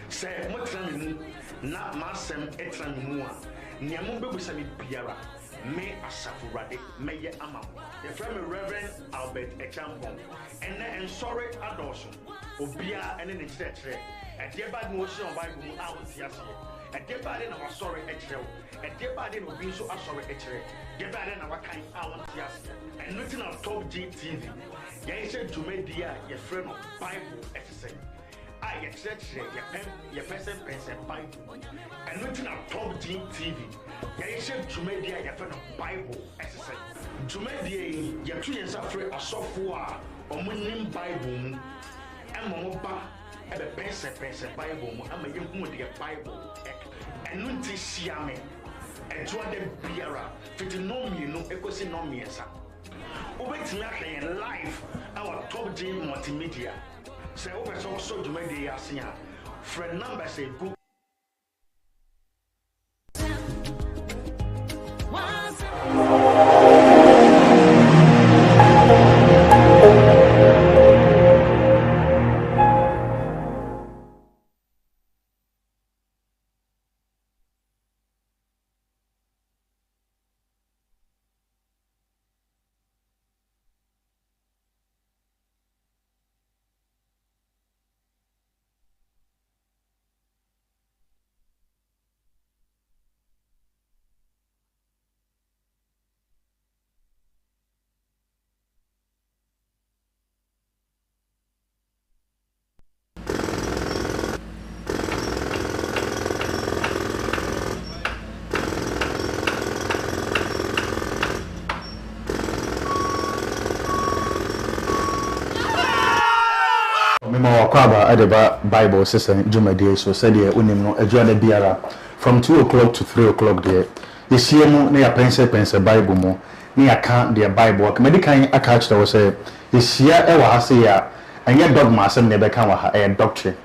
Say mutramin na masem etramua niamu bebusami biara me asafurade meye ama the friend Reverend Albert Echampon and sorry adoso obia ene ne chire e de bad no ocean Bible mu a wontiase e de bad na wasori echire e de bad na obi so asori echire de bad na wakan a wontiase and nothing on Top G TV ye say dwumadia ye friend Bible exercise I church your person Bible and looking at Top G TV. You said to media your friend of Bible exercise. To media your 2 years after a software or winning Bible and Momoba and the person Bible and my Bible and Nunti Siame and to other Biara Fitinomi no Ecosynomia. Wait me live our Top G multimedia. Say over so to make the Yasia. Friend number say book. Kwaba adeba Bible Se Sen Jumadi so said ye unim no adwada biara from 2 o'clock to 3 o'clock there yesie mu na ya pense Bible mu na ya kan the Bible ka medikan aka achira wo say yesia e wa hase ya enye dogma asem na be kan wa ha doctrine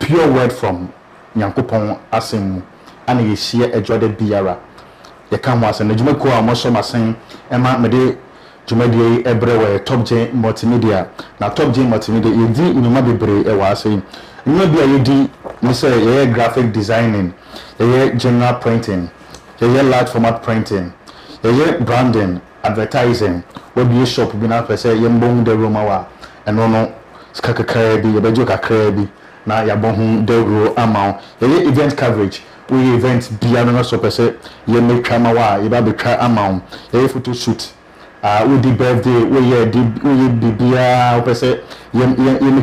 pure word from Nyankopon asem mu ana yesia adwada biara ye kan ho asem na jumako a mo so masen e ma mede Jumadi Ebrewe Top J Multimedia. Now Top J Multimedia you di unuma bebre e wa say. Unuma bia you di me say ye graphic designing, ye general printing, ye large format printing, ye branding, advertising, we be shop bi na pese ye mbon de Roma wa. Eno no skakakra bi ye bejo kakra bi na ya bon de ro amount. Ye event coverage. We event bia no so pese ye make trama wa, ye ba be try amount. Ye photo shoot. We the birthday, we bibia, we say, you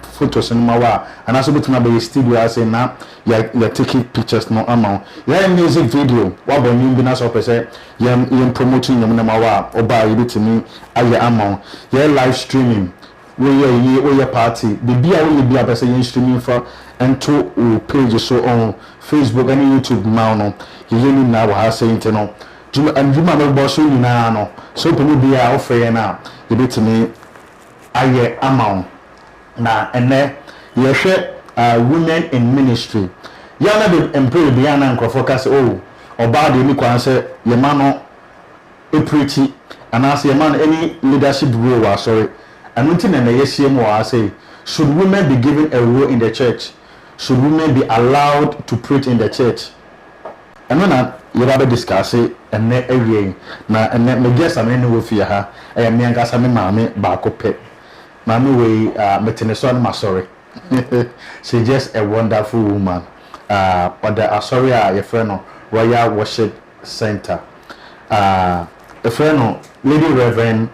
photos and mawa, and also between my studio, I say now, you're taking pictures no amount. Yeah, music video, what about you? Binas or say, you're promoting your mawa, or buy it to me, I amount. Yeah, live streaming, we party, the beer will be a say streaming for and 2 pages so on Facebook and YouTube now, you now have saying to know. And you remember boss you na so to be a offer na you bit me aye amount na ene ye hwe women in ministry ya na be employ be na nkrofo ka say oh oba de mi kwan say ye ma no e preach and as ye man any leadership role wa sorry and until na ye see mo wa say should women be given a role in the church, should women be allowed to preach in the church? And when you rather discuss it and every na and me guess I mean wo fie ha e me ankasa me maame ba ko pe maame we meteneso na sorry. She's just a wonderful woman. But the sorry your friend Royal Worship Center. The friend Lady Reverend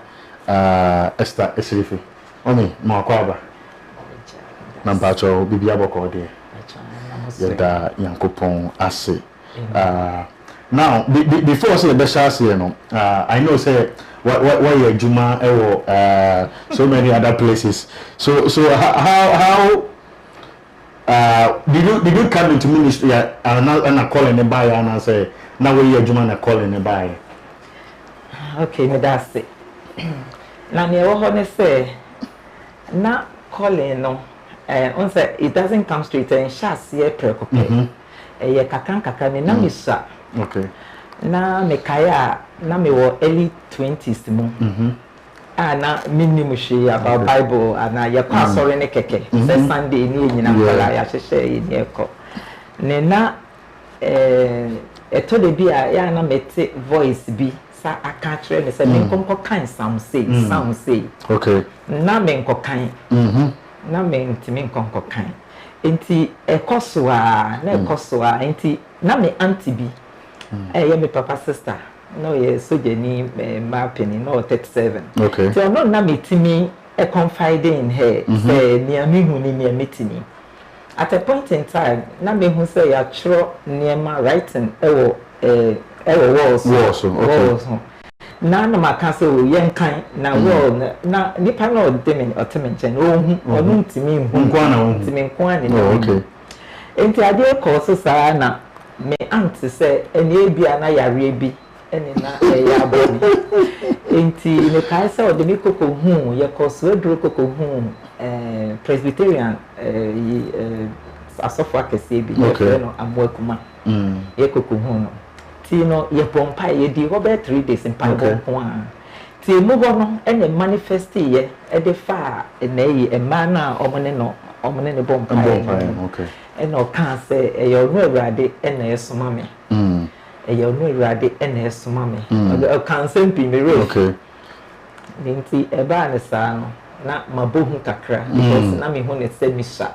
Esther Esrifi. Omi mo kwaba. Na mpacho bibia boko de. Yeda Yankopon ase. Now before I say the best you know, I know say what your Juma so many other places. So how did you come into ministry and I call in the buyer and I say now where your Juma and call in the buyer? Okay, me that's it. Now me what say not calling no on say it doesn't come straight and shas ye preoccupy. Ye kakran kakran me na misa. Okay. Na me kaya na me wɔ early 20s mu na minimum hwee about Bible ana yɛkɔ asɔre ne kɛkɛ sɛ Sunday ne nyina nkɔla yɛahyehyɛ yɛ ɛkɔ ne na ɛtɔ de bi a yɛ na mete voice bi sa aka kyerɛ me sɛ menkɔnkɔ kan sound say okay na menkɔ kan na mentimi nkɔnkɔ kan enti ɛkɔ so a na ɛkɔ so a enti na me auntie bi ɛyɛ me papa sister no ye sojani mapping no 37 okay so no na metimi confide in her say near me hu ni near metini at a point in time na me hu say ya chro near writing ewo walls na na maka say o yen kan na wall na nipa na odemi otemenchen o hu onu ntimi hu ntimi nkwa ni okay enti ade ko so saa na me auntie say eni bia na yare bi eni na ya boni enti ne kai say odemi koko hu ye ko so eduro koko hu Presbyterian asofo akese bi ye no amoakuma ye koko hu no ti no ye pompa ye di over 3 days in Bible ho a ti mu ho no ene manifest ye e de fa na yi e ma na omone ne bompa okay ene o kan say e ye no awurade ene esoma me e ye no awurade ene esoma me o kan say mpi me re okay nti e ba ne sa no na mabohu kakra because na me ho ne se mi sha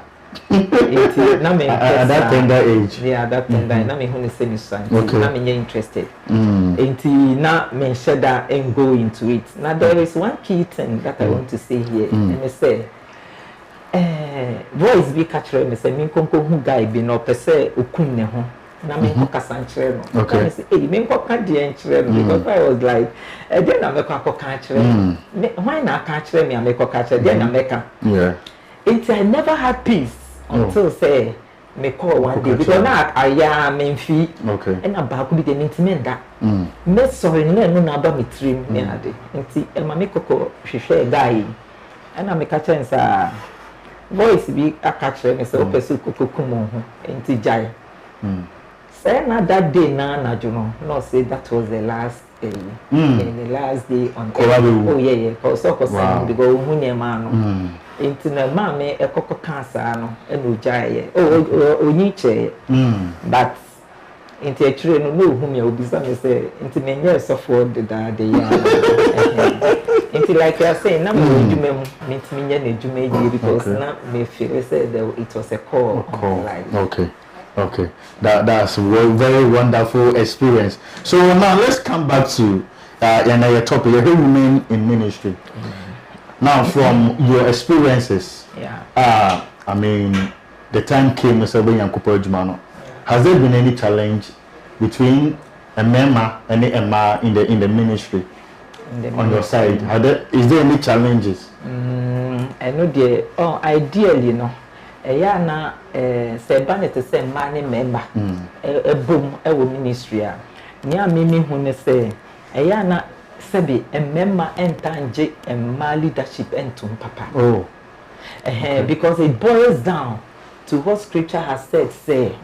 enti na me at that tender age that tender na me ho ne se mi sha okay. Na me interested enti na me sheda and go into it. Now there is one key thing that I want to say here and I say voice bi catch me say me konko hu guy bi no pese okun ne ho na me ko kasanchire no okay. I say hey me ko ka die nchire no because I was like then na me ko ka chire why na ka chire me me ko ka chire then na me ka yeah I never had peace until say me call one day because na aya me mfi okay and na bi de intimate that me sorry no na ba me trim me ade nti e ma me koko hwehwe guy and na me ka chire say voice bi aka chire me say o pesu koko kumo ho nti jai say na that day na juno no say that was the last day the last day on oh yeah because because hu ne ma no nti na ma me ekoko kansa no e no jai onyi che but nti actually no hu me obisa me say nti me nye so for the ya nti like I say na me djuma mu nti me nye na djuma yi because na me feel say that it was a call on life. Okay, that's a very wonderful experience. So now let's come back to your topic. You remain in ministry. Now, from your experiences, I mean, the time came, Mr. Benyankupo Jumano. Has there been any challenge between a member and a Emma in the ministry on your side? Is there any challenges? I know ideally, no. Na se banete se mani member boom e wo ministry a nia mimi hu ne se na sebi member entanje ma leadership entum papa because it boils down to what scripture has said say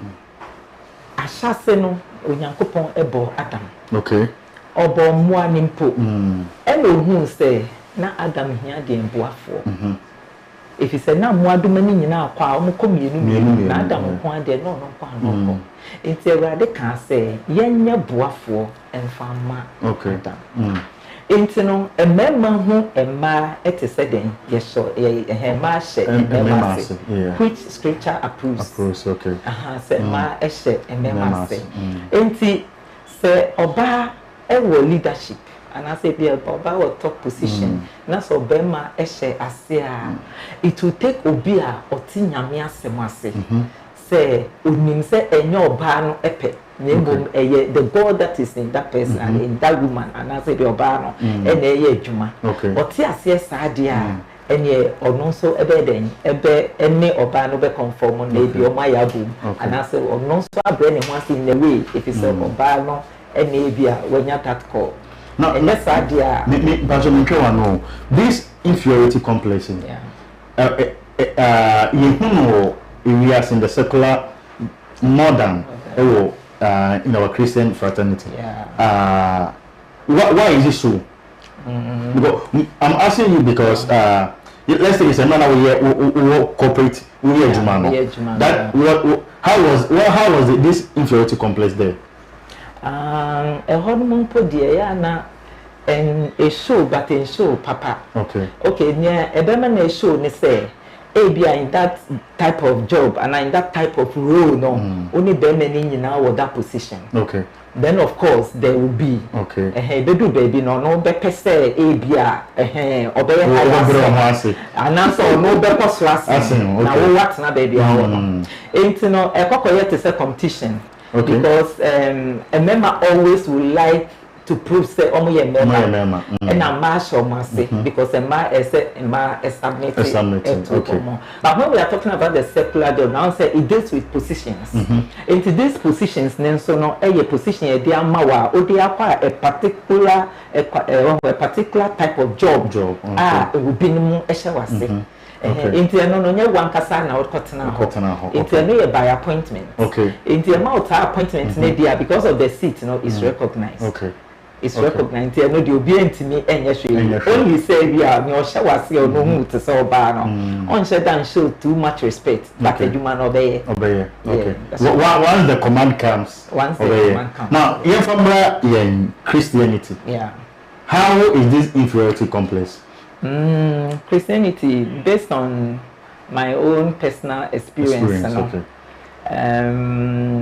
ashase no onyankopon ebo Adam okay obo moa nimpo e no hu se na Adam hia de mboafo if you say na muaduma ni nyina akwa o mko mienu na Adam ko ade no kwa no enti awurade ka say yenya boafo emfama Adam enti no emema hu emma etese den yeso emma she emma which scripture approves okay say ma ehye emma say enti say oba ewo leadership and I say be about top position na so bema ehye ase a it will take obi a oti nyame asem ase say onim say enye oba no epe nembom eye the God that is in that person and in that woman and I say be oba no ene eye adwuma oti ase saade a enye ono so ebe den ebe ene oba no be conform na ebi o ma ya boom and I say ono so abre ne ho ase in a way if you say oba no ene ebi a wanya that call. Now, this inferiority complex, you know, areas in the secular, modern, in our Christian fraternity. why is it so? Because I'm asking you because let's say it's a man who corporate that how was this inferiority complex there? A hormone podia na and a show but a show papa. Okay near a beman a show ne say in that type of job and in that type of role no only bemen in now that position. Then of course there will be baby no better say abia obey and answer no better slash now what na baby ain't no a cocoyet is a competition because a member always would like to prove say omo member and a marshal must say because a ma is submitted. But when we are talking about the secular job now say it deals with positions into these positions then so no a position a dia mawa o dia kwa a particular type of job it will be no e hye wase into no nya wan kasa na okotena ho into no by appointment into a mouth appointment na dia because of the seat is recognized. It's recognized. No, the obedient me and yes, only say we are no shower see or no mood to so bad. On shut show too much respect, but the human obey. Once the command comes, Now, you're from in Christianity. How is this inferiority complex? Christianity, based on my own personal experience.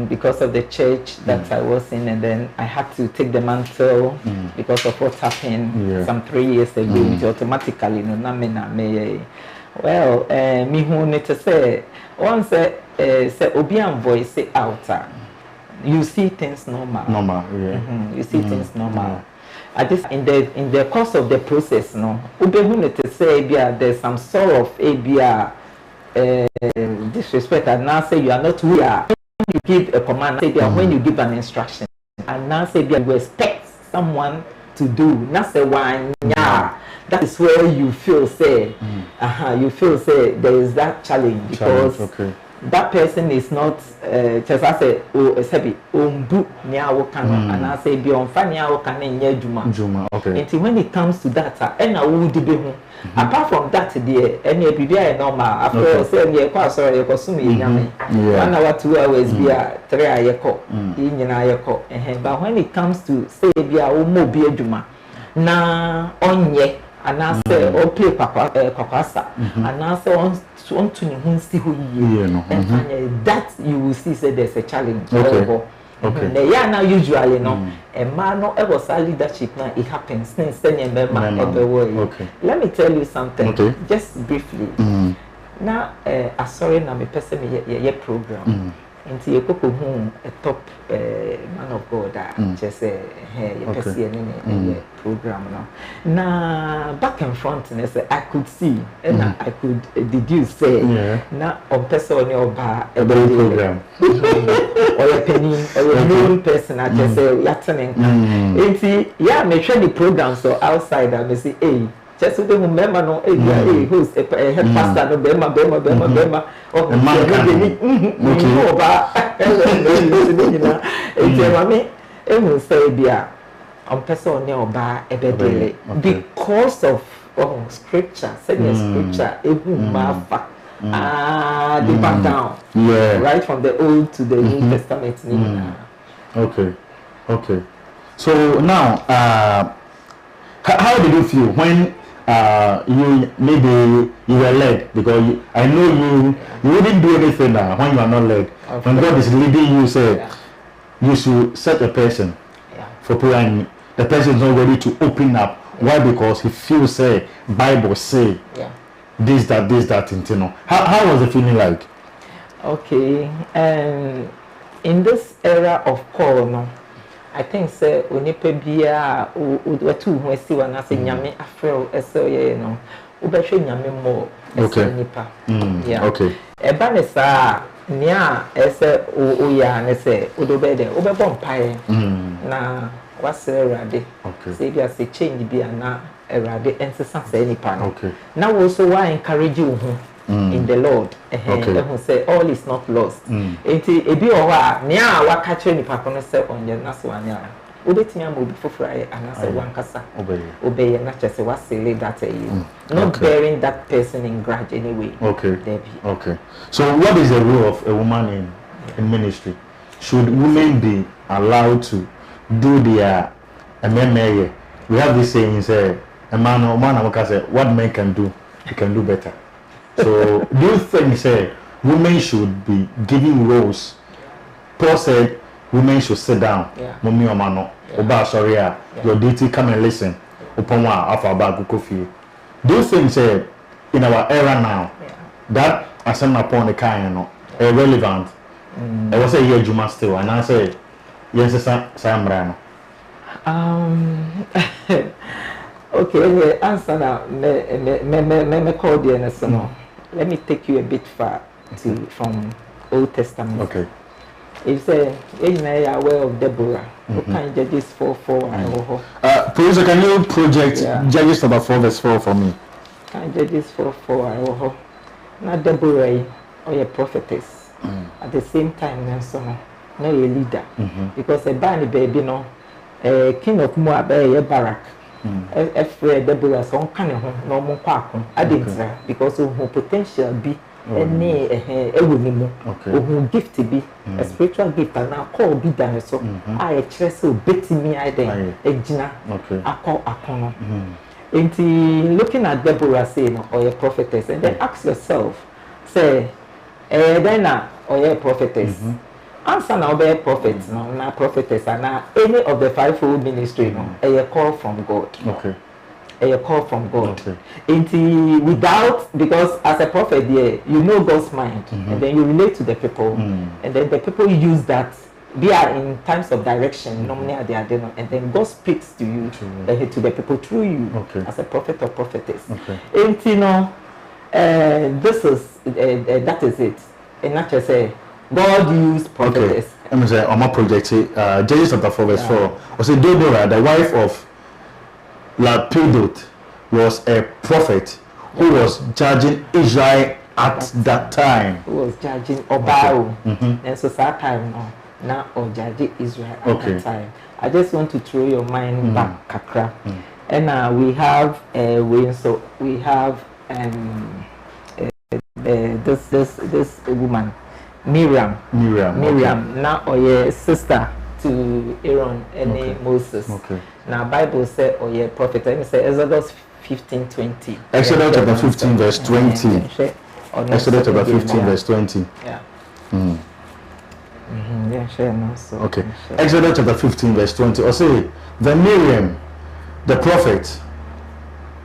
Because of the church that I was in, and then I had to take the mantle because of what happened some 3 years ago. Automatically, well, me who need to say once say obian voice say out, you see things normal. You see things normal. At this in the course of the process, no, who need to say there's some sort of disrespect, and now say you are not who you are. When you give a command, say when you give an instruction, and now say you expect someone to do, not say one, that is where you feel say, you feel say there is that challenge because that person is not just I say umbu niawo kano, and I say beyond faniawo kano juma. Until when it comes to that, and I will be apart from that, dear, any BBI normal. After saying ye sorry, you consume 1 hour, 2 hours, be a 3 hour in but when it comes to say be a mobile juma, na on ye, and I say or play papasa, and I say on to see who and that you will see say there's a challenge. Now usually no a man no ever leadership now it happens since let me tell you something just briefly now sorry na me person me program into you could a top man of God just say your person program now back and front and I could see and I could deduce say now on person your bar a program or a penny or a known person I just say yatten into make sure the program so outside I may say hey just so they remember no who's a head pastor no bema oh it's say bia on person near ba ebedele because of scripture said scripture they back down right from the old to the new testament okay so now how did you feel when you maybe you were led because I know you wouldn't do anything when you are not led. When God is leading you, say you should set a person for prayer, and the person is not ready to open up. Why? Because he feels say Bible say this that you know. How was the feeling like? Okay, in this era of corona, I think say onipa bia watu hu esi wana say nyame afro eso ye no ubehwe nyame mo esi nipa eba ne sa nia ese o ya ne se odobe de obebo mpae na wasere rade say bia say change bia na erade ensesa say nipa no na wo so wa encourage you in the Lord who say all is not lost enti ebi o wa nia wa ka kire nipa kono say onye na so anya obetimi am obi foforo aye anase wankasa obeye na chese wasele that not bearing that person in grudge anyway. Okay. So what is the role of a woman in ministry? Should women be allowed to do their MMA? We have this saying, say, a man say, what men can do, he can do better. So do you think, say, women should be giving roles? Paul said women should sit down. Mommy or mano. Oba sorry, your duty, come and listen. Upon one after about coffee. Do you think, say, in our era now, that as I'm upon the kind, irrelevant? I was say, yeah, you must still, and I say, yes, Sam Brano. Okay, answer now. Me call the NSO. Let me take you a bit far from Old Testament. Okay. It says, "You are aware of Deborah. Who can Judges 4:4? Producer, can you project Judges chapter 4 verse 4 for me? Can Judges 4:4? Now Deborah, or a prophetess. At the same time, no a leader, because a band baby no, king of Moab, a Barak. Afraid Deborah son kind of no more quack. I didn't because of her potential be any who gift to be a spiritual gift and now call be done so I trust so betty me I then a gina I call a corner. Into looking at Deborah saying or a prophetess and then ask yourself, say, then or a prophetess. Answer now be a prophet, no, not prophetess, and now any of the fivefold ministry, no, a call from God. A call from God. Into without, because as a prophet, you know God's mind, and then you relate to the people, and then the people use that. They are in times of direction, normally they are there, and then God speaks to you, to the people through you, as a prophet or prophetess. And you know, this is that is it. And not just say. God used prophetess. Let me say, on my project, Judges chapter 4 verse 4. I say Deborah, the wife of Lapidot, was a prophet who was judging Israel at that time. Who was judging Obao. And so that time now or judging Israel at that time. I just want to throw your mind back, Kakra. And we have this woman. Miriam, now or your sister to Aaron and Moses. Now Bible said or your prophet. Let me say Exodus 15:20. Exodus chapter 15 verse 20. Exodus chapter 15 verse 20. Okay. Exodus chapter 15 verse 20. Or say the Miriam, the prophet,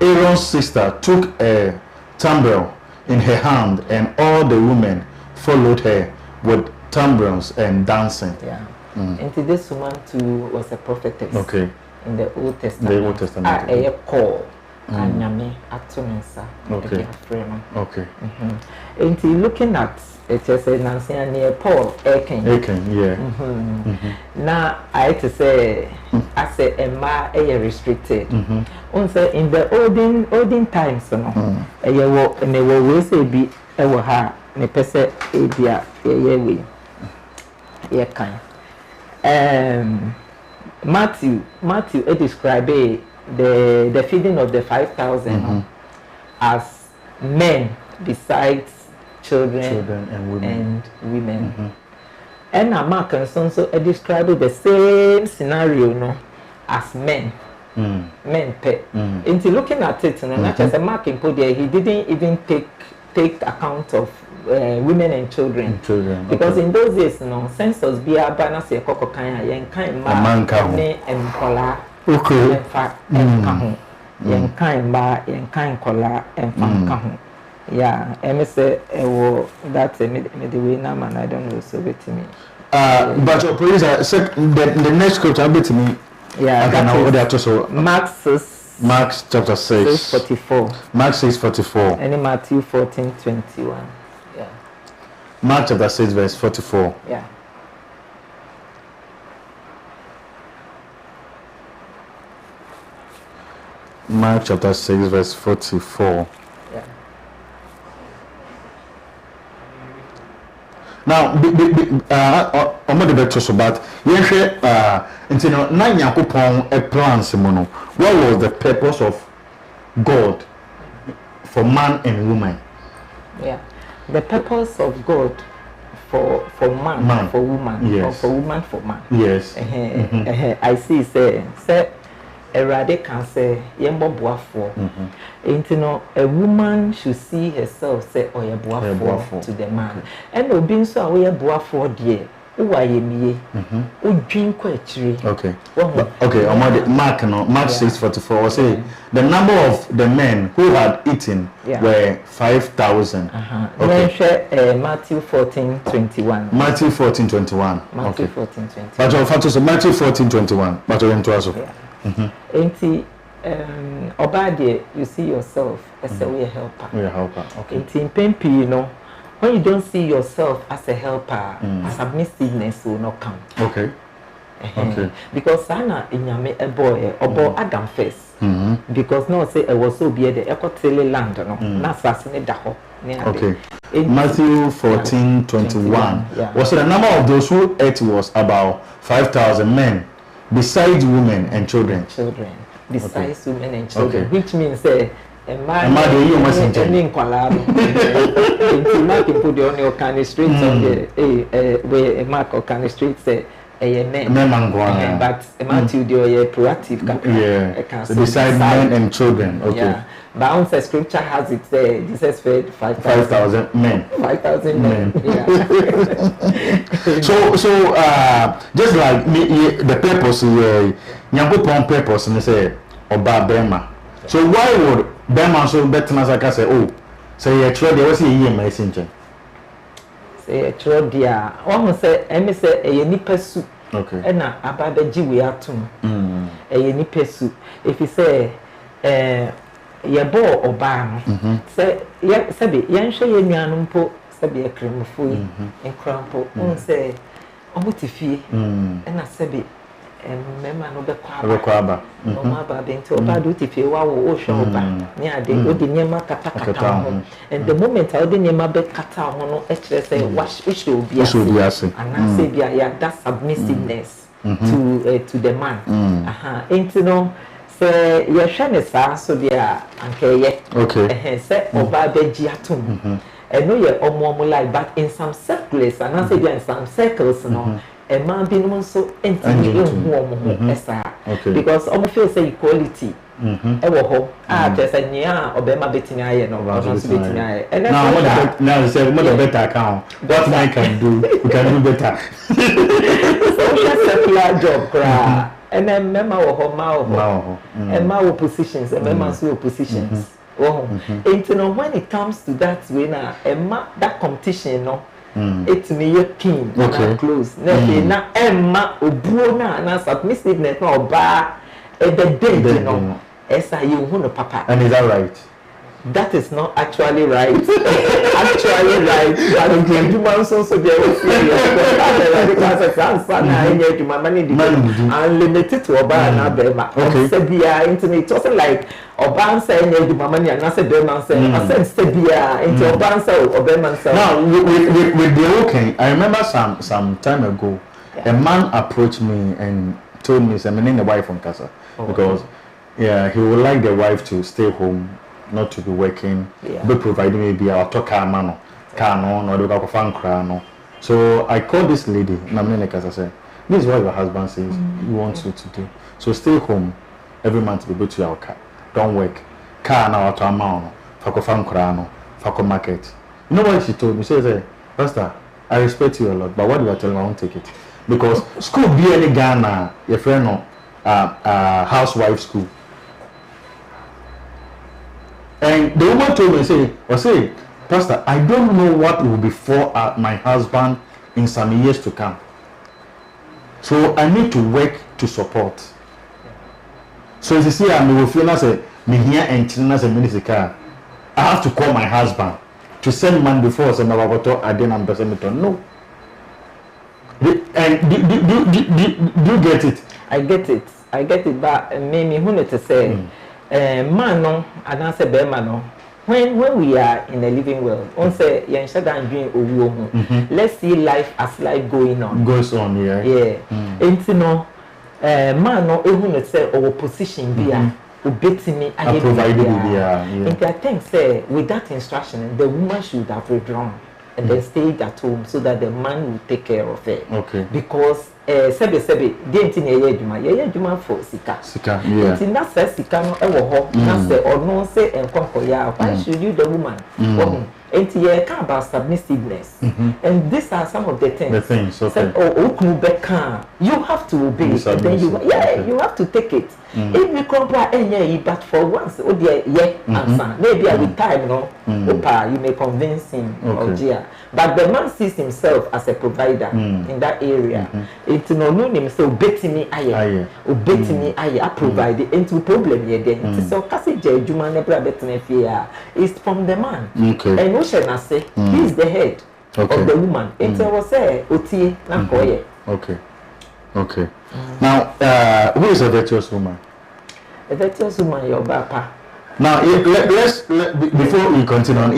Aaron's sister, took a timbrel in her hand, and all the women followed her with tambourines and dancing. And this woman too was a prophetess. In the Old Testament. The Old Testament. A call. And and looking at it as a Nancy near Paul Akin. Now I to say I say Emma restricted. In the olden times, no, and they will always be her. Me pese ebia yewe ye kan Matthew describe the feeding of the 5,000 as men besides children and women. And Mark and so describe the same scenario no as men pay. Into looking at it, not just a Mark in Podia, he didn't even take account of women and children. Because in those days, no census be a banner say koko kanya yen kan ma ne enkola en fa enka ho yen kan ba yen kan kola en fa enka ho yeah em say ewo that me the way na man I don't know so with me but your producer the next scripture bit me that is Mark chapter 6 44. Mark 6:44 and Matthew 14:21. Mark chapter 6 verse 44. Mark chapter 6 verse 44. Now, omo de beto so but yenhwe nti no na Yakopon a plans mo no what was the purpose of God for man and woman? Yeah, the purpose of God for man, for woman, yes. or for woman for man. Yes. I see. Say Erade can say yembo boafo. You know, a woman should see herself say oye boafo to the man. And obi so oye boafo dear. Okay. Okay. Mark 6:44 say the number of the men who had eaten were 5,000. Okay. Matthew 14:21. Matthew 14:21. Matthew 14:21. But Matthew 14:21. But also. Obade, you see yourself as a helper. We a helper. Okay. In Pempi, you know, when you don't see yourself as a helper, submissiveness will not come. Okay. Okay. Because Sana inyame a boy Adam first. Because no say I was so be the Ecotele land, no, na assassinate daho. Okay. Matthew 14:21. Was the number of those who ate was about 5,000 men, besides women and children. Besides women and children, which means a man you must intend. Put the on your can streets on the where a mark or can streets say a men, but Matthew do a proactive so besides men and children. Okay. Yeah. But once scripture has it there, Jesus fed 5,000 men. 5,000 men. Yeah. So just like me, the purpose Yakopon purpose and say Oba Bema. So why would Bema so better as I can say, oh, say you tried there was a year messenger. Say a tried there. One say, I say a nipa soup. Okay. And now about the G we are to a nipa soup. If you say, ye bo Oba, say, Sabi, yan show ye mianumpo, Sabi a cream of food and crumple. One say, Omotifi, and I sabi. Remember no be kwaba o ma ba bento oba do tife wa wo hwe oba ni ade o de nyema kata ho and the moment I de nyema be kata ho no e kire say wash issue obi ase and say bia ya that submissiveness to the man enti no say ye hwe ne sa so bia ankeye say oba be gi atom and no ye omo like but in some circles and say bia in some circles no a man being so intimate because almost feel say equality. Just a near or Bema betting I and now say what a better account. What man can do, we can do better. So that's a clear job, and then Mema or Mao and Mao positions and Mema positions. And when it comes to that winner, that competition, no. It's me your king close. Na Emma Obuona na submissiveness no ba the day you know. Esa you want papa. And is that right? That is not actually right. Actually right. But you man so there was unlimited to Oba and Abema. Sebia internet also like Oban saying you money and I said Berman saying I said Sebia into Oban say Oberman say. Now with the okay, I remember some time ago a man approached me and told me I'm the wife from Casa because he would like the wife to stay home, not to be working, be providing maybe our car no or the fan no. So I called this lady, Namene Casa said, this is what your husband says he wants you to do. So stay home every month to be to your car. Don't work. Car now to amount for fan no, for market. You know what she told me? She said, Pastor, I respect you a lot, but what do I tell you? I won't take it. Because school be any Ghana, your friend no housewife school. And the woman told me, say, Pastor, I don't know what will befall my husband in some years to come. So I need to work to support. So as you see, I'm a say, me here and China's a minister. I have to call my husband to send man before some about I didn't understand. No. And do you get it? I get it, but maybe who to say, man no, and I say be man no. when we are in a living world, on say you should doing let's see life as life going on. Goes on, yeah. Yeah. And you know, man no ehun say our position be obetimi I provided yeah. And I think say with that instruction the woman should have withdrawn and then stayed at home so that the man will take care of her. Okay. Because sebe denti na ye adwuma for sika yeah. Nti na say sika no e wo ho na say ono say enkokoya why should you the woman nti ye ka about submissiveness and these are some of the things okay. You have to obey and then you have to take it. If you compare but for once answer maybe with time no you may convince him or dear. But the man sees himself as a provider in that area. It's no name so betting aye I provide it into problem here then. So kasi juma never betting fear is from the man. Okay. And what shall I say? He is the head of the woman. It was say oti na koye. Okay. Now, who is a virtuous woman? A virtuous woman, your papa. Now, let's before we continue on,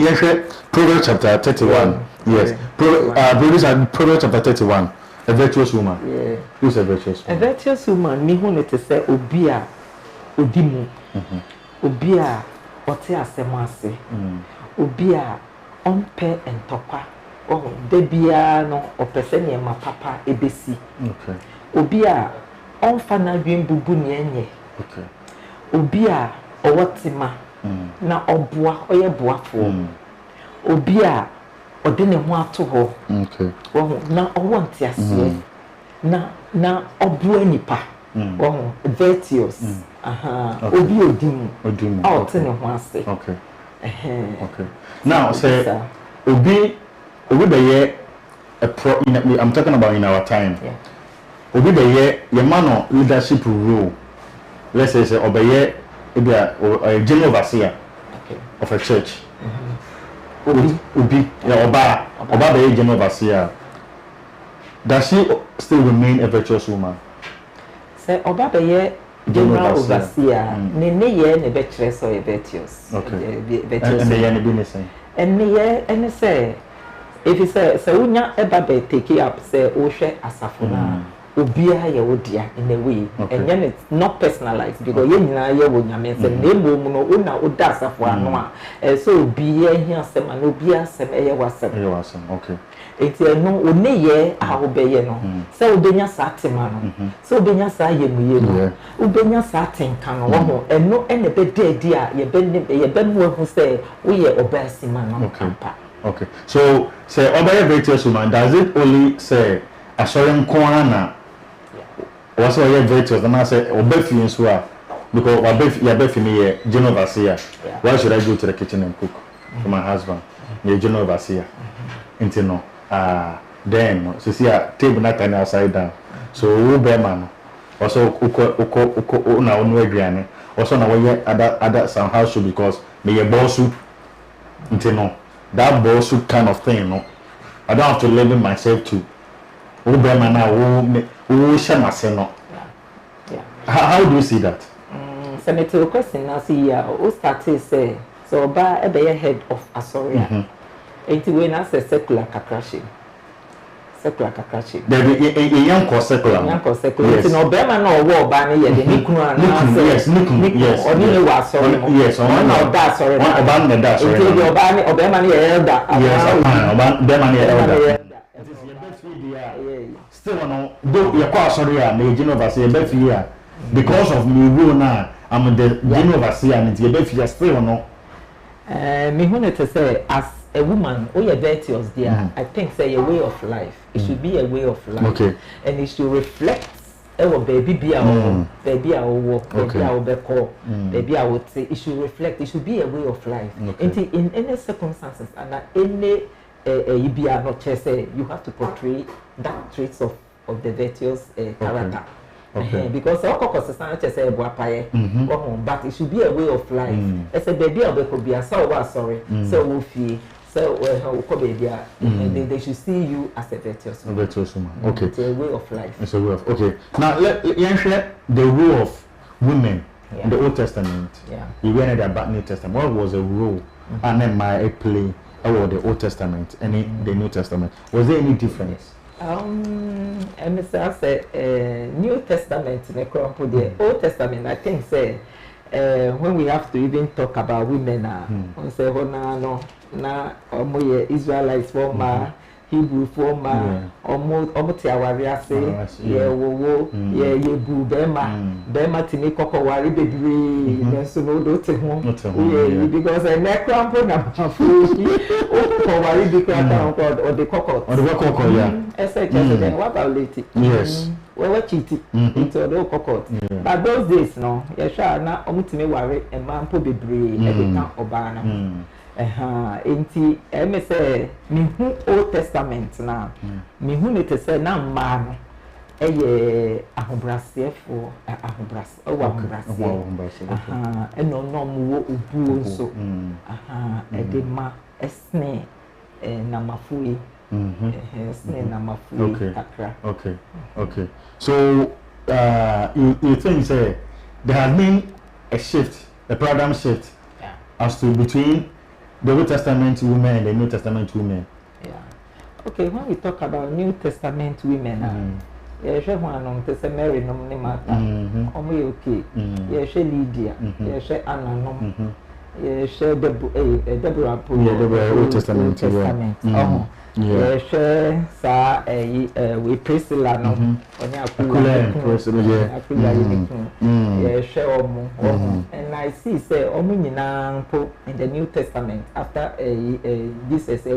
Proverbs chapter 31. Yes. Proverbs chapter 31. A virtuous woman. Yeah. Who's a virtuous woman? A virtuous woman, me who to say obia odimu. Obia ote asemase. Obia ompe entokwa. Oh, debia no opesene ma papa ebesi. Okay. Obia onfa na dwen bubu ne enye. Okay. Obia owotima na oboa oye boafo. Obia ode ne ho ato ho. Okay. Oh, na owonti ase. Na oboa nipa. Oh, virtuous. Okay. Obi odimu. Out ne ho ase. Okay. Okay. Now say Obi be here I'm talking about in our time. Yeah. Obi be here your man leadership role. Let's say obey a general overseer of a church. Obi yeah oba be general overseer. Does she still remain a virtuous woman? Say oba be general overseer. Ne ye ne be kire so virtuous. Okay. And the ye be say. And ye and say if you say unya eba be take up say o hwe asafo na obia ye wodia in a way and then it's not personalized because ye nyina ye wo nyame say na emo no una oda asafo ano a so obia hia sem na obia sem ye wasem okay enti no one ye a wo be ye no say obenya sa tema no say obenya sa ye mu ye no obenya sa tenka no wo ho eno ene be dedi a ye be mu hu say wo ye obasima no kampa. Okay. So, say, obey virtuous woman, does it only say a certain corner? What's all your virtuous? And I say, obey you as because you're better me, general overseer. Why should I go to the kitchen and cook for my husband? You're general overseer. Into then, so see a table not outside down. So, who bear man? Also, uko na unwe griane. Also, na way other some house because me a boss into that bullshit kind of thing, no. I don't have to live in myself too. Who bear man now? Who share my son? Yeah. How do you see that? So me to question now see who started say so ba e be head of Asoria. Enti we na say secular kakrashi. There be young secular. Enti no be man no wo ba ne ye de nikunu ana say yes nikunu yes. Oni le wa Asoria. Yes, on na da Asoria. Oba na da Asoria. Enti oba man ye elder. Yes, oba be man ye elder. Still no do you call Asoria na general overseer be fi here because of me rule now I'm the general overseer and you be fi still no. Me who to say as a woman, oh yeah, virtuous there. I think say a way of life. It should be a way of life. Okay. And it should reflect baby be our baby our work, baby our call, baby I would say it should reflect, it should be a way of life. Okay. In any circumstances and any you be not just say you have to portray that traits of the virtuous character. Okay. Because all couples are just say but it should be a way of life. As a baby could be a sorry, so wolfy. So they should see you as a virtuous woman. Okay. It's a way of life. It's a way of okay. Now let's share the role of women in the Old Testament. Yeah. You went at the New Testament. What was the role and then my play about the Old Testament and the New Testament. Was there any difference? And Mr. said, New Testament, the Old Testament, I think, say, when we have to even talk about women, on say, na Israelites for Hebrew for almost our say, ye boo bema to make up a worry baby, so no do to home, because I neck cramp na food, worry because or the cocoa, or the cocoa, yeah. As I just what about lady? Yes. Well, cheated into the cocoa. But those days, no, you shall not almost me worry and man put be brave every time Obana. Enti say me hu Old Testament na me hu ne te say na ma no ahobrasefo ahobras ahobrase eno no mo obuo nso edema esne na mafui esne na mafui takra. Okay, so you think say there has been a shift, a paradigm shift as to between the Old Testament women and the New Testament women. Yeah. Okay, when we talk about New Testament women, yes, one to say Mary no mata. Okay. Yes, Lydia. Yes, Anna no. Yes, Deborah. Old Testament. Yes, we Priscilla no. And I see say in the New Testament after Jesus I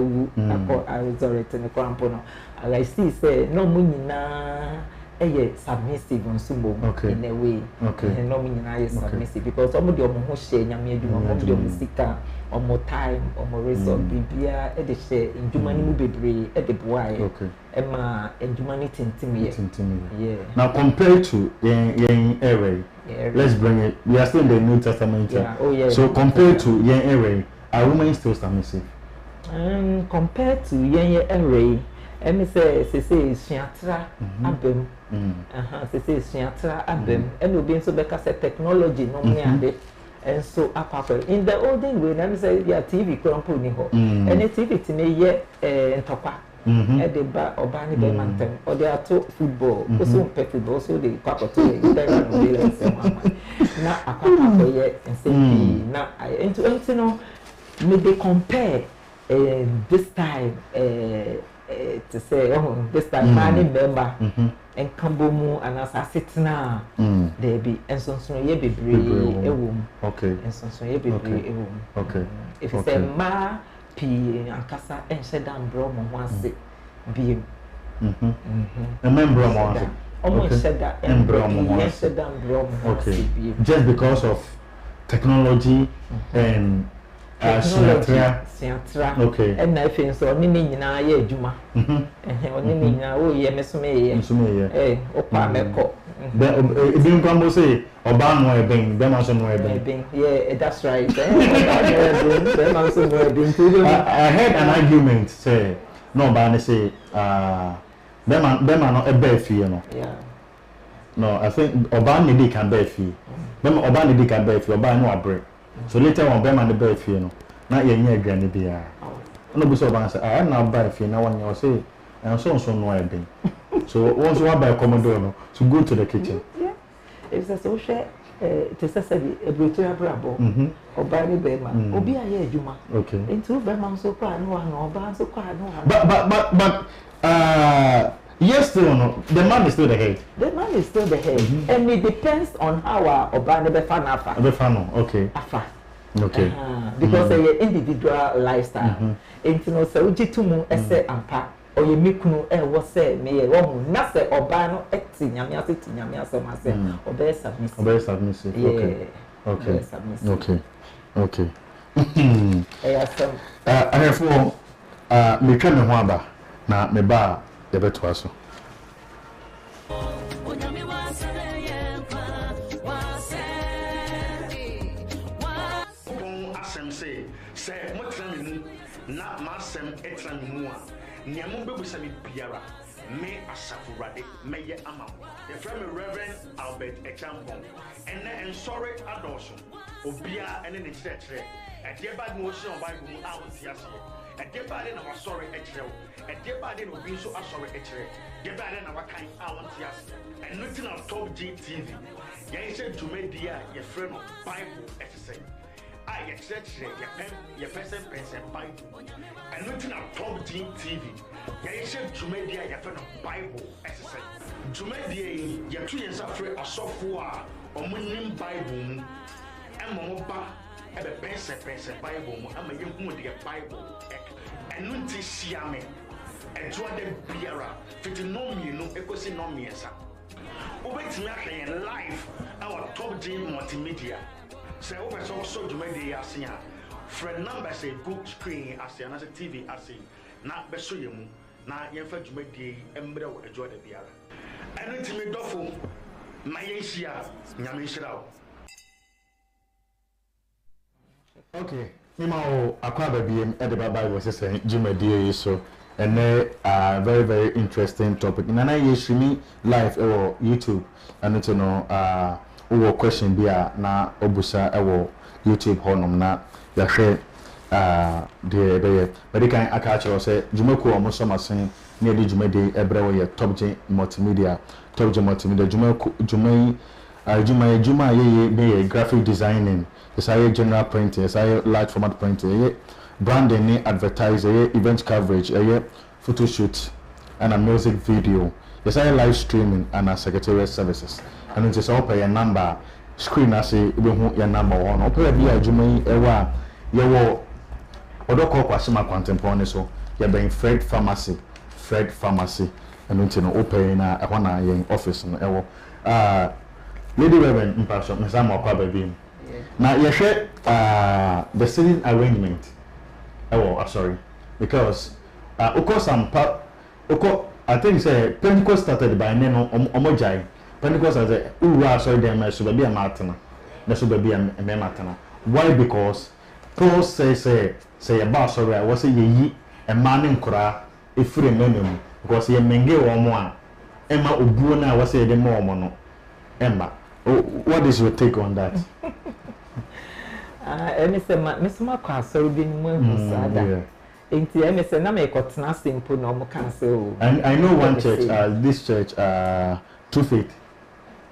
resurrected the Quran. I see say no munina submissive on Sumbo in a way. No munina submissive because some of the share nyame adwuma or more time or more result bibia e de share ndwumani mu bebre e de boae Emma ndwumani tintimi. Yeah. Now compared to yen era, let's bring it. We are still in the New Testament. Yeah. Oh yeah. So compared to yen era, are women still submissive? Compared to yen era, me say suatra abem. Say suatra abem. And obi nso beka say technology no me ade. And so in the olden way, let me say, yeah, TV couldn't ni ho. And the TV to me, yeah, topper. At the bar or Barney Bermanton, or they are taught football, also pet football, so they pack or two, now I can't yet and say, now I enter, know, may they compare this time to say, oh, this time, money member. And Kambomu and as I sit now, there be and so ye be brave a womb. Okay. And so ye be brave a womb. Okay. If it's a ma p and casa and said down brom once it be a member of one. Almost said that and brom said down brom. Okay. Just because of technology and Siatra. Okay. And I think so. Nini na ye juma. Nini na oh ye mesume ye. Opa meko. Even come say oba no eben, dem also no eben. Yeah, that's right. I had an argument say no ba say dem no ebe fie no. Yeah. No, I think oba need can be fie. Dem oba need can be fie, oba no abre. So later on, Bema and the bird, you know, not your granny beer. No, be so bad. I am now by if you know when you say, and so no I been. So once you are by Commodore, to go to the kitchen. Yeah, it's a social, it is a brutal brabo, or by the Bema, or be a year, Juma. Okay. Into Bema so quiet, no one, or Ban so quiet, no one. But, yes, still no. The man is still the head. The man is still the head, and it depends on how our Obana Befana. Befano, okay. Afa. Okay. Because a individual lifestyle. And you know, so Jitumu esse ampa or you mikunu was say me a woman, not say Obano acting Yamia so myself or bear submissive. Bear submissive. Okay. Okay. Okay. Okay. I have one. Me come Wamba na me ba the better so. Say what na masem etra mu a niamo bebusa mi biara me asafurade meye amam the friend Reverend Albert Echampong and sorry adoso obia ene ne chire A dear bad motion of Bible, I was yes. A dear bad in our sorry etrel. A dear bad in being so sorry etrel. Dear bad in our kind, I want yes. And nothing on Top G TV. Yan said to me, dear, your friend of Bible exercise. I accept your person Bible. And nothing on Top G TV. Yan said to me, dear, your friend of Bible exercise. To me, dear, your 2 years after a software or winning Bible. And Moba. Ebe pense Bible mo ama ye hu de Bible enu nti siame ejo de biara fiti no mienu ekosi no miesa obetimi ahwe live our Top G multimedia say we person so jumadi ase a friend number say book screen ase na say TV ase na be so yemu na ye fa jumadi emre wo ejo de biara enu nti me dofo na ye hia nyame hira. Okay, Mimo Aquaba BM Edeba Bible Se Sen Jumadi so and very very interesting topic. Nana Yeshimi live or YouTube and to know our question be na obusa ewo YouTube honum na ya share the but they can akacho say Jumeko almost masen near the Jumadi Ebrewe Top G multimedia Juma ye graphic designing. Yes, I general printing, yes, I large format printing, branding, advertising, event coverage, photo shoot, and a music video. Yes, I live streaming and a secretarial services. And it's open your number, screen I say, your number one. Open a beer, Jumay, Ewa, Odoko Kwasima contemporary, so you're being Fred Pharmacy, and it's open in a one office in Ewa. Lady Reverend Impassion, Miss Amokwa Baby. Now, you share the sitting arrangement. Oh, I'm sorry. Because, of course, I think Pentecost started by Neno Omojai. Pentecost as a Ura, sorry, there should be a Martina. There should be a Martina. Why? Because Paul says, say about sorry, I was a ye, a man in Kora, a free minimum. Because ye menge or more. Emma Ubuna was a demo mono. Emma, what is your take on that? Mr. Marco, so being more sad. Inti eme se na me kotena simple no mo kan se o. I know one church, this church, True Faith.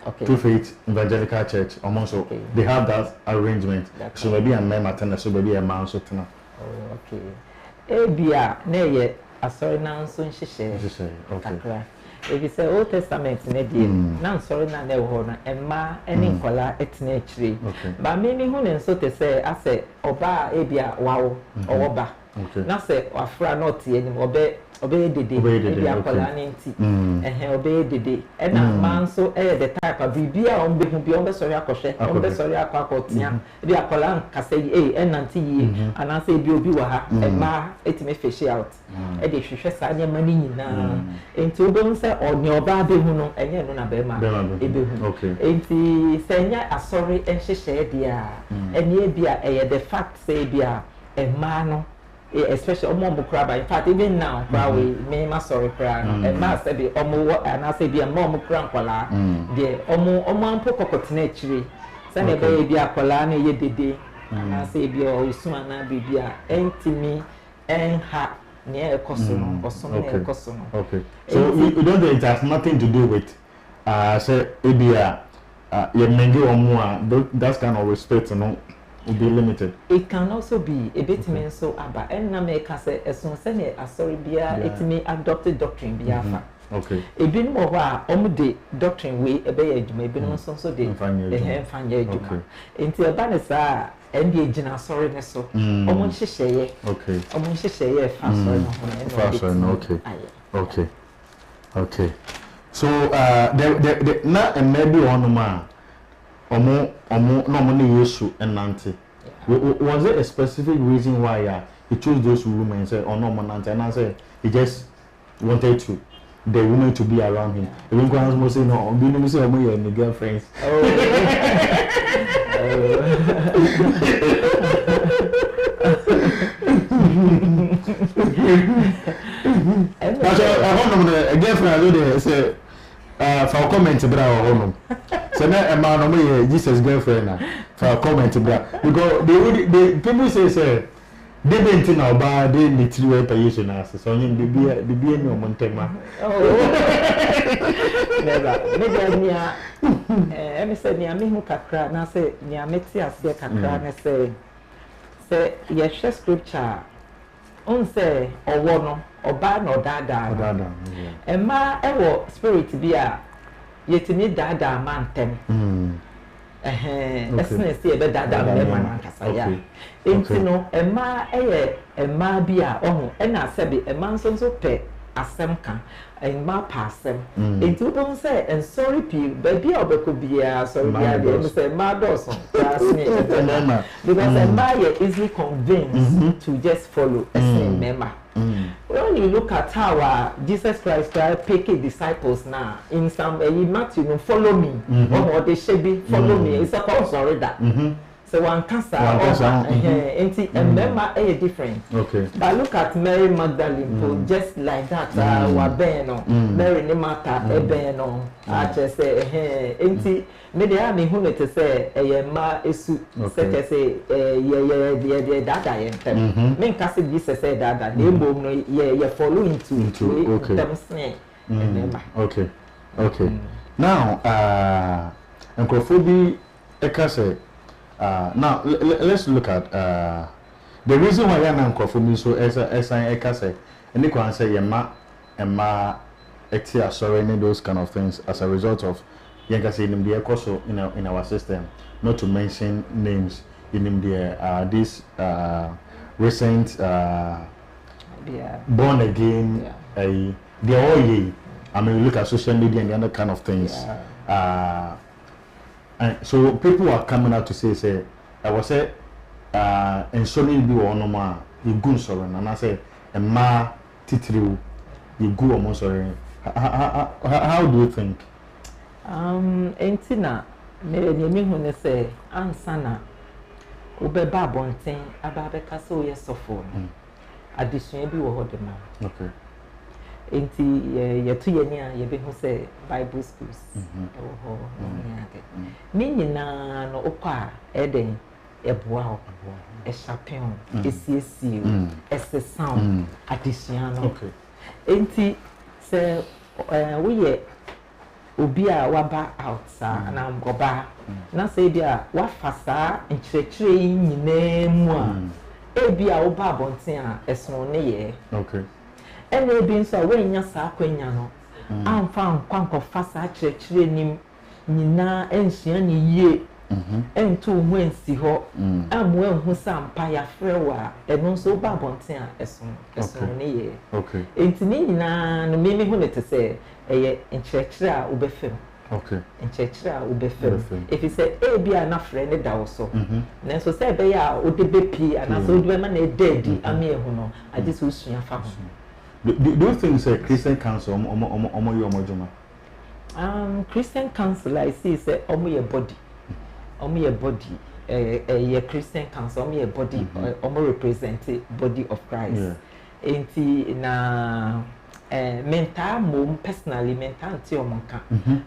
Okay. True Faith Evangelical Church. Also, okay. They have that arrangement. That's so maybe a man matana, so maybe a man so tena. Oh, okay. Ebia na ye asori na nso nhihye. Okay. If you say Old Testament na die, na sorry na na ho na emma eni nkola etena achire. Ba me ni hu ne nso te say ase oba ebia wawo owoba. Na say afra not ye nim obe dede ebia kola ni nti obe dede e na man so the type of bibia on be hu bi on be sorry akohwe on be sorry akotia ebia kola nkasa yi e nanti yi ana say bi obi wa ha emma etime fish out e de hwehwe sa nya mani nyina enti obo say oni oba be hu no enye no na be ma ebe hu enti senya asori enhyehyɛ dia eni ebia the fact say bia emma no especially omo mukra in fact even now we me ma sorry cry and ma say be omo and I say be omo mukra nkwala de omo ampo kokotena achire say na be bi akwala na ye dede and say be o isu ana bibia entimi enha ne ekoso no oso na ekoso no. Okay, so you don't think it has nothing to do with say ebia ye menge omo a that kind of respect no will be limited. It can also be a bit so aba and na make us esun se ne asori bia etimi adopted doctrine bia fa. Okay. E bin mo wa omo de doctrine we e be adwuma e bin so de fanya adwuma. Enti e ba ne sa and the gina sorry ne so omo hyehyeye. Okay. Omo hyehyeye fa sorry no ho. Okay. So the na maybe one man omo no money issue and nanti. Was there a specific reason why he chose those women and said, oh no man nanti, and I said he just wanted the women to be around him. Even when I say no, I'm being say omo your girlfriends. That's a girlfriend I do there say for comment bra or home. So now a man no Jesus girlfriend na for comment bra because they people say they been in our bar they literally pay you na so yin bibi any omontema. Never nia me say nia me hu kakra na say nia meti ase kakra na say ye share scripture on say owo no oba na odada ema ewo spirit bi a yetimi dada mantem esne si ebe dada me man kasa ya enti no ema eye ema bi a ohu na sebi ema nso pe asem kan ema pa asem enti won say en sorry pi baby obeko bia sorry bia dem say ma dos trust me because ema ye easily convinced to just follow esne mema. When you look at how Jesus Christ pick disciples now in some Matthew, you know, follow me, or they should be follow me. It's a call sorry that. So one cancer, and remember a different. Okay. But look at Mary Magdalene, just like that. Wabeno, Mary Nemata, Ebeno. I just say, ain't maybe I mean who to say a ma is such as say yeah dada and men cast Jesus said that they boom yeah follow into them snake. Okay. Now Nkrofobi ekase now let's look at the reason why yana Nkrofobi so esan ekase any kwan say yema etia sorry any those kind of things as a result of Yanka say in the also in our system, not to mention names in the this recent born again they're all ye. I mean look at social media and the other kind of things. And so people are coming out to say I was say and so many be one ma you go sorry and I say a ma titri you go almost sorry. How do you think? Entina me hu ne say ansana obeba bonten ababe kase oye sofo adesua bi wo hodema. Okay. Enti ye to ye ni a ye be hu say Bible schools ewo ho ni nyina no okwa eden eboa ho e chapion esiesi esse sound adesua no. Okay. Enti say we ye obi a waba outside na ngoba na say bia wa fasa nkyerɛkyerɛ nyina mu a ebi a oba abonten a ɛsono ne ye. Okay. Ene ebi nso a wenya saa kwanya no amfa nkwa fasa kyerɛkyerɛ nim nyina enhyia ne yie ento hu ensi ho amwe hu sampa ya frewa eno nso oba abonten a ɛsono ne ye. Okay. Enti ni nyina no me hu ne te say eye nkyerɛkyerɛ a obefem. Okay. Nkyerɛkyerɛ a obefem. If you say e bia na frɛ ne da wo so. Na so say be ya ode bepi ana so ode be ma na edadi ame ehu no ade so usua fa ho. Do you think say Christian council omo juma? Christian council I see say omo ye body. Omo ye body. Ye Christian council omo ye body omo represent body of Christ. Enti na mental mom personally mental anti omonka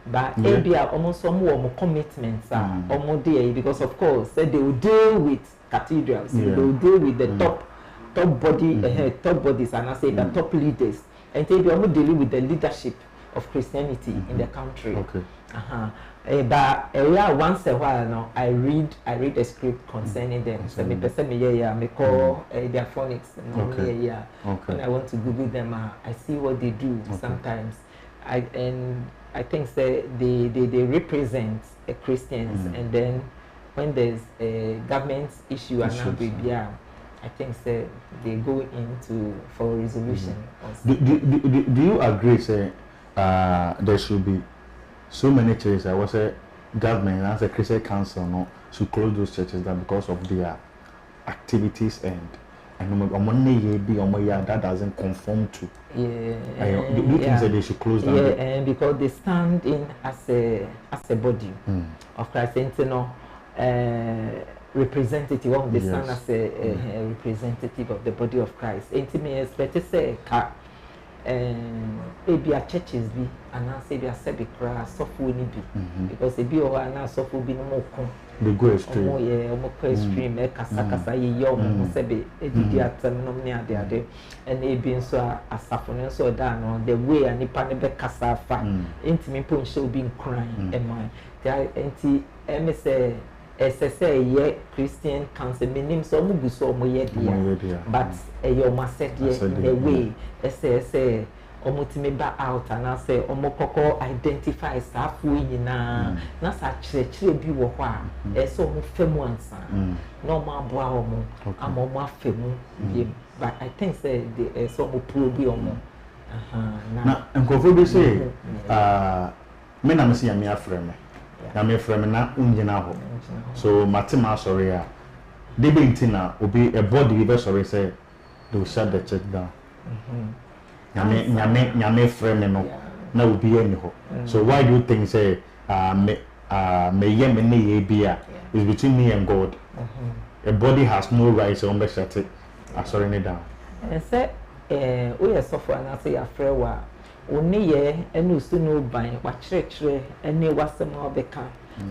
but ebia almost some more commitments are almost there because of course they will deal with cathedrals they will deal with the top body top bodies and I say the top leaders and they be almost dealing with the leadership of Christianity in the country. Okay. But once a while now I read a script concerning them. So me person me call their phonics when I want to Google them I see what they do sometimes. I think say they represent Christians and then when there's a government issue and I think say they go into for resolution. Do you agree say there should be so many churches? I was a government as a Christian council no should close those churches down because of their activities and that doesn't conform to. Do you think that they should close down? And because they stand in as a body of Christ, representative of the stand as a representative of the body of Christ. And to me, it's better say ebia churches bi ananse bia sebikra sofo ni bi because ebi o ana sofo bi no mo ko they go extreme omo ko extreme e kasa ye omo sebe edidi atem no ne ade and ebi nso asafo no nso da no the way anipa ne be kasa fa intimi po nse obi nkran e man enti me say SSA ye Christian council minim so omo gu so omo ye dia but e ma said ye the way SSA omotimi ba out and I say omokoko identify staff we nyina na sa chire bi wo ho a so omo femu ansa no ma boa omo amomo afemu but I think say the so omo pro bi omo na nkofo bi say me na me say me afreme na me freme na unjina ho so matima sorry a they be intina obi a body be sorry say they will shut the church down nyame frame no na obi ani ho so why do you think say me ye me ye bia is between me and God a body has no right to be shut it sorry me down and say we are suffer na say afre wa oni ye enu su no ban wa kire ene wasem obeka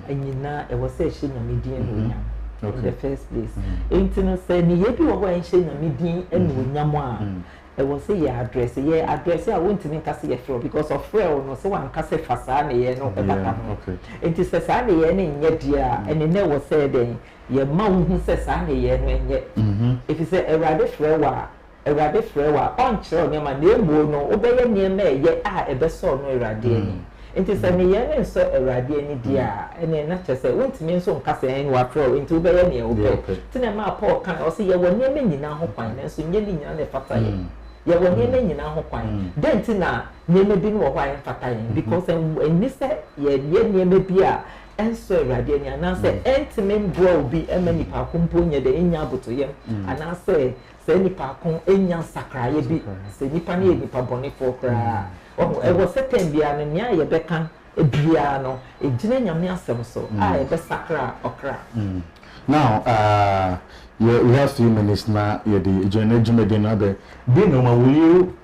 anyina e wo say hye nyame din enu nyam in the first place intino say ni ye bi wo ho hye nyame din enu nyam a e wo say ye address a wontimi ka say ye frɛ because of frɛ no so wan ka say fasa na ye no e baka no enti say sa na ye ne nye dia ene ne wo say den ye ma wo hu say sa na ye no enye if you say erade frɛ wa on kyerɛ nyama na emu no obeye niema ye a ebe so no erade ani enti say ne ye ne so erade ani dia ene na kyerɛ say wontimi nso nka say en wa frɛ enti obeye ne obe tina ma Paul kan o say ye wo niema nyina ho kwan na so nye nyina ne fata ye ye wo niema nyina ho kwan den tina niema bi no wo hwan fata ye because en say ye niema bi a enso erade ani anase entimen bro bi emanipa kompo nye de enya abotoyem anase se nipa kon enya sakraye bi se nipa ne nipa bone for kra e wo certain bia no nya ye beka ebia no ejina nyame asem so a ye be sakra okra now we have few minutes now you the journey jumede no be no will you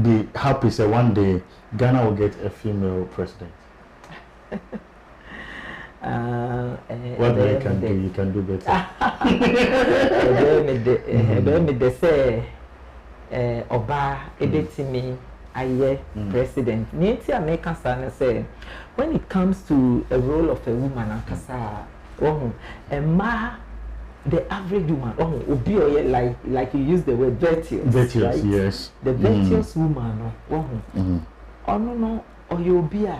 be happy say one day Ghana will get a female president? What they can do, you can do better. Me say, Oba, ebetimi, aye, president. Ninti American sana say, when it comes to a role of a woman, akasa, a ma, the average woman, obi oye like you use the word virtuous. Virtuous, right? yes. The virtuous woman, no, oyobia.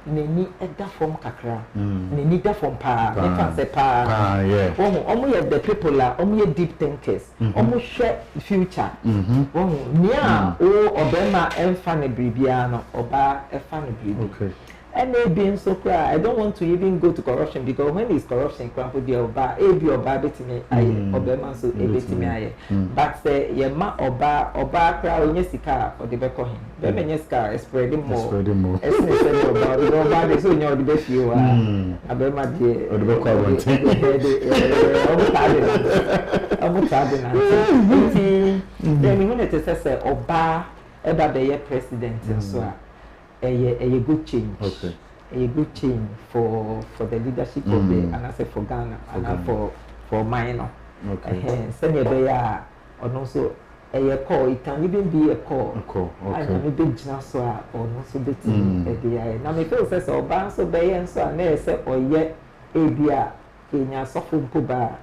Neni eda form kakra neni da form pa me can say pa yeah omo ye the people la omo ye deep thinkers omo hwe future nia o obema emfa ne bribia no oba efa ne bribi okay and being so cry I don't want to even go to corruption because when it's corruption crampo the oba ebi oba betimi aye obema so ebetimi aye but say ye ma oba kra onye sika for the beko him be menye sika spreading more esne say oba dey so nya o de be fie wa abema de o de beko abonte obo tade na then me when it say oba eba be ye president so a good change. Okay. A good change for the leadership of the and I say for Ghana and for minor. Okay. Send your bear or also a call. It can even be a call. Okay. I can be Jinaswa or no so bit. Now me feel says or bounce obey and so and they say or yet ABR in your soft puba.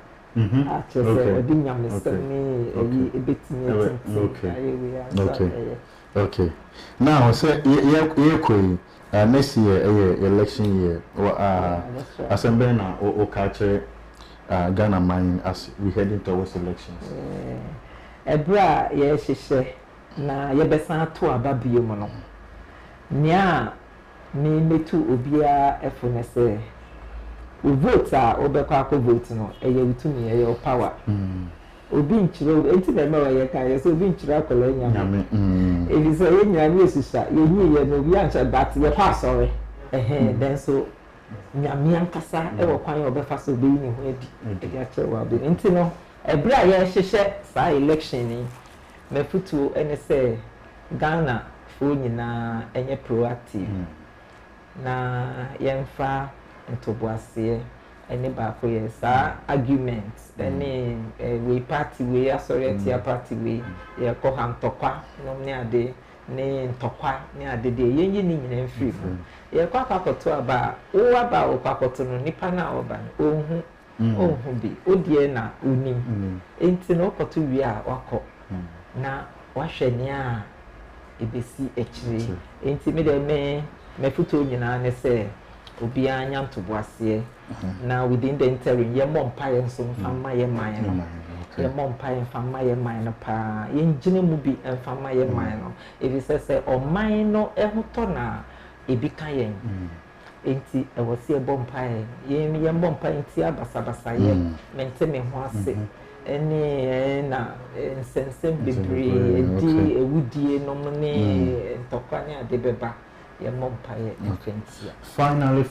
Okay. Now, say next year, election year, assembly now or culture Ghana mine as we heading towards elections. Ebra, yes, she say, na yebesa to ababio mono. Nya me to obia efone say. We vote obekwa ko vote no eye utumi eye power obi nchiro enti na me waye kan so obi nchiro akola nyame ebi so ye nyame esisa ye nyi ye no obi ancha but ye pass sorry then so nyame ankasa e wo kwan obefa so be ni ho edi ache wa be enti no ebra ye hyehyɛ sa election ni me futu ene say Ghana for nyina enye proactive na yemfa ntoboase ene ba ko ye sa arguments ene we party we asoreti party we ye ko han tokwa no ne ade ne ntokwa ne ade de yenye ni nyina mfiri mu ye kwa kwakoto aba wo aba wo kwakoto no nipa na oba ohun bi odie na onim enti no kwato wi a wakọ na wahwe ne a ebesi ekire enti me de me futo nyina ne se obi anya ntoboase na within the interim ye mompaye nso mfama ye man no ye mompaye mfama ye man no pa ye ngine mu bi mfama ye man no ebi se o man no ehoto na ebi ka yen enti e wose e bompaye ye mompaye enti abasabasa ye mente me ho ase eni na nsensem bebre di ewudie no ne ntokwa ne ade beba ye mompaye enfentia. Finally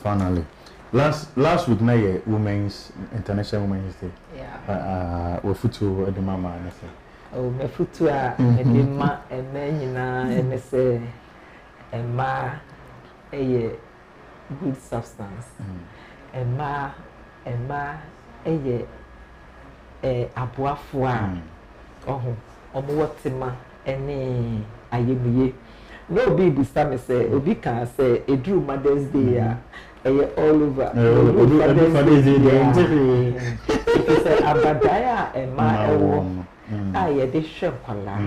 last week na ye Women's International Women's Day. Yeah. We futu e de mama na se. Oh, me futu a e de ma ene nyina ene se ema eye good substance. Ema eye aboafo a oho omo wotima ene ayemiye. No obi busa me say obi can say edru Mother's Day all over. Father's Day If say abadaya ema ewo ye de hwekwala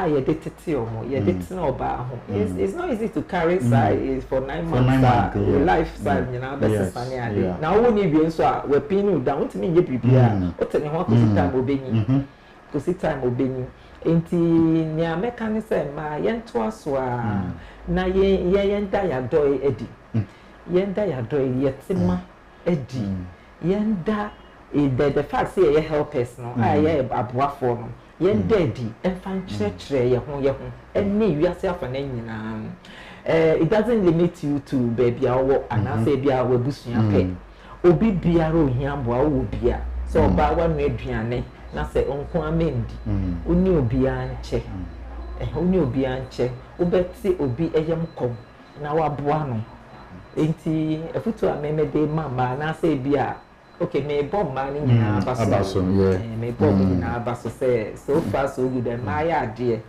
ye de tete omo ye de tena oba ho. It's not easy to carry side for 9 months life side nyina be sane ade na wo ni bi nso a we pin da wontimi nye bibia o tene ho kosi time obenyi enti nya meka ne se ma yento aso a na yenda ya doi edi yenda ya doi yetima edi yenda the fact say ye help us no aye aboafo no yenda edi enfan chire ye ho enne wiase afa na nyina it doesn't limit you to baby awo anase bia wabusua pe obi biara ohia boa wo bia so ba wa no aduane na se onko amendi oni obi anche oni obi anche obeti obi eyem kom na waboa no enti efutu ameme de mama na se bia okay me bomb man nyina abaso me bomb nyina abaso say so far so good emaya de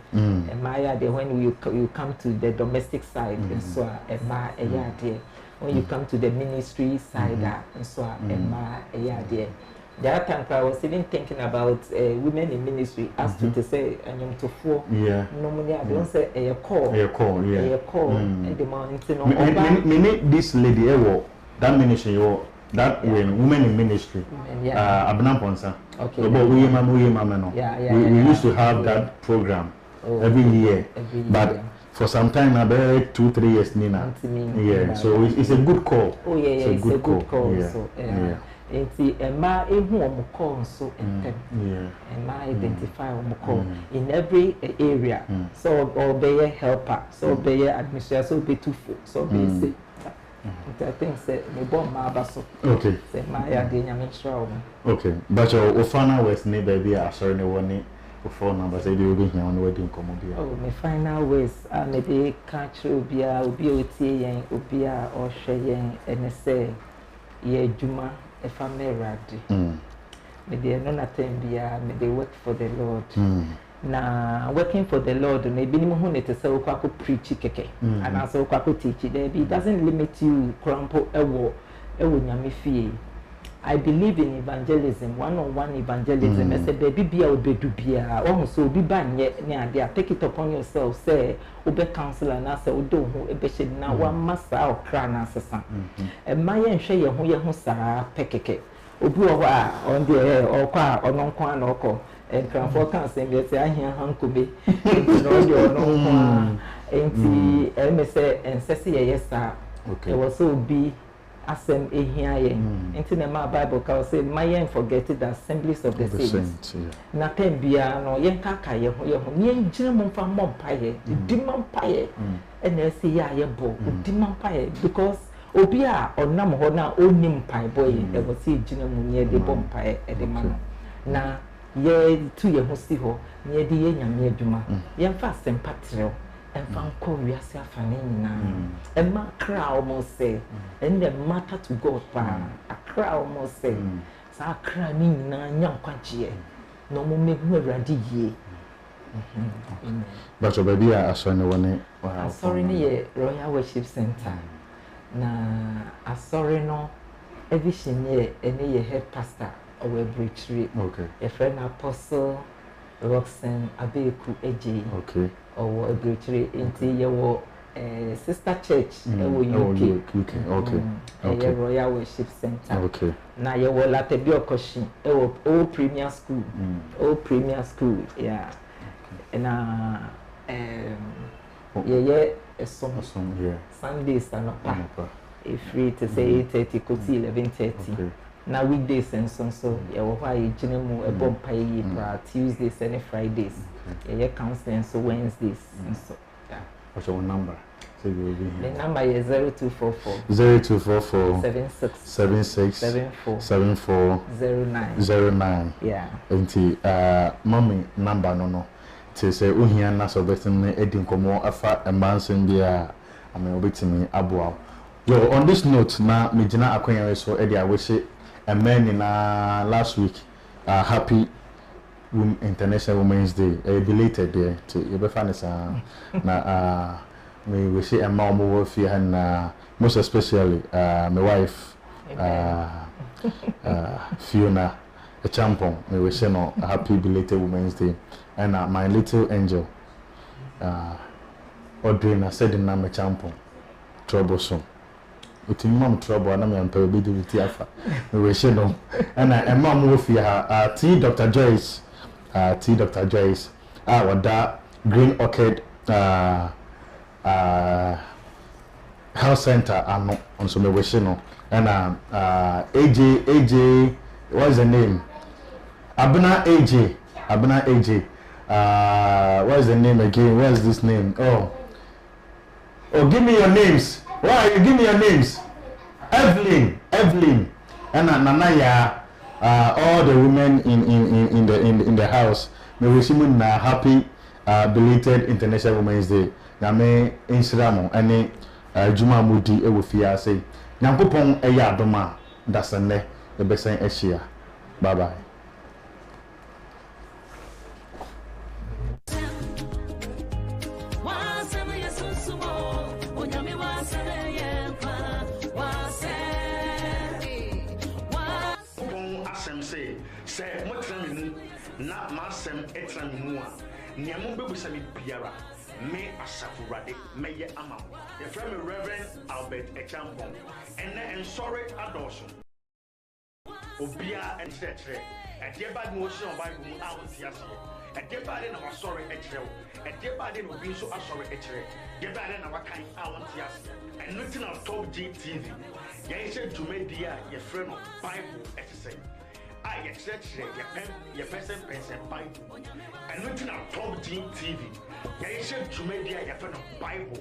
when you come to the domestic side so ema eya de when you come to the ministry side so ema eya de. The other time I was even thinking about women in ministry as to say anyam to four. Normally I don't say a call. The morning me this lady that ministry that when women in ministry Abnam Ponsa. Okay. But we used to have that program every year. But for some time about 2-3 years Nina. So it's a good call. Oh yeah, it's a good call. So enti ema ehu omukọ nso entem ema identify omukọ in every area so obey helper so obey administrator so obey tufu so obey say I think say me bomb ma abaso okay say ma ya de nyame nshra okay but your final words ne baby asori ne woni phone number say dey obi hia on wedding komo bia oh my final words me dey catch obi otie yen obi a o hwe yen ene say ye adwuma if I'm married, me dey no natembia, me dey work for the Lord. Na working for the Lord, maybe ni mo net say okwa preach keke, and also okwa teach. There it doesn't limit you. Crampo ewo nyame fie. I believe in evangelism, one-on-one evangelism. I said, baby, be a obedu bia. Almost obi ban ye ne ade. Take it upon yourself. Say, obe counselor na say odo ho ebe she na wa masa okra na sesa. E ma ye nhwe ye ho saa pekeke. Obi o wa on the okwa ononko na okọ. E kranfo kan say me say ahia hankobe. No de ononko. Enti e me say ensese ye yesa. Okay. There was so be asem ehia ye into the Bible ka say my yen forget the assemblies of the saints na tem bia no yen kaka ye ho yen gina mo fa mo mpaye di mo mpaye e na say ya ye bo di mo mpaye because obi a onam ho na oni mpaye boy e go say gina mo ye de bo mpaye e de ma na ye tu ye ho si ho ye de ye nyame adwuma yen fa asem patrel and found call yourself an in and my crowd almost say, and the matter to God, a crowd almost say, so I cry me young quanchie, no more make me ready ye. But your baby, I saw no one. Sorry, near Royal Worship Center. Na I sorry no, everything near any head pastor or a retreat. Okay. A friend Apostle Roxanne Abeku AJ. Okay. Or a retreat into your sister church. UK. Okay. Royal Worship Center. Okay. Now you will at the Biokoshi. Old Premier School. Old Premier School. Yeah. And yeah. Sundays are not free to say 8:30 to 11:30. Now weekdays and so yeah, why you a bomb pay Tuesdays and Fridays. Yeah, counseling so Wednesdays and so yeah. What's your number? So you will be here. The number is 0244 76 74 09. Yeah. And mommy number no. To say uhia na so betim na edin komo afa embansem bia ame obetimi aboa. Yo, on this note na mejina akwanya so e dia we a man na last week happy International Women's Day belated there to Yobefanis na me we say emma omo fi and most especially my wife Fiona a champion me we say no happy belated Women's Day. And my little angel, Audrey, I said in Nama Champion, troublesome. With mom trouble, and I'm a bit with Tiafa. We wish you know. And mom will fear her, T. Dr. Joyce, what that Green Orchid Health Center, I'm not on some wish you know. And AJ, what's the name? Abuna AJ. What is the name again? Where's this name? Oh, give me your names. Why you give me your names? Evelyn, and Nanaya. All the women in the house. May we see you happy belated International Women's Day. Name Insramo any Juma Mudi ewufia say. Nyankopon eya adoma dasane the besen eshia. Bye bye. Say what na masem etra mu a niamo bebusa mi biara me asafurade meye amam the friend Reverend Albert Echampon and sorry adoso obia and church e de bad motion Bible out tiase e de bad na wa sorry etrel e de bad na obi so asori etre de bad na wa kan out tiase and nothing on Top GTV ye say Jumedia your friend Bible exercise your church, your person, Bible, and looking at Top GTV. You should to media your friend of Bible.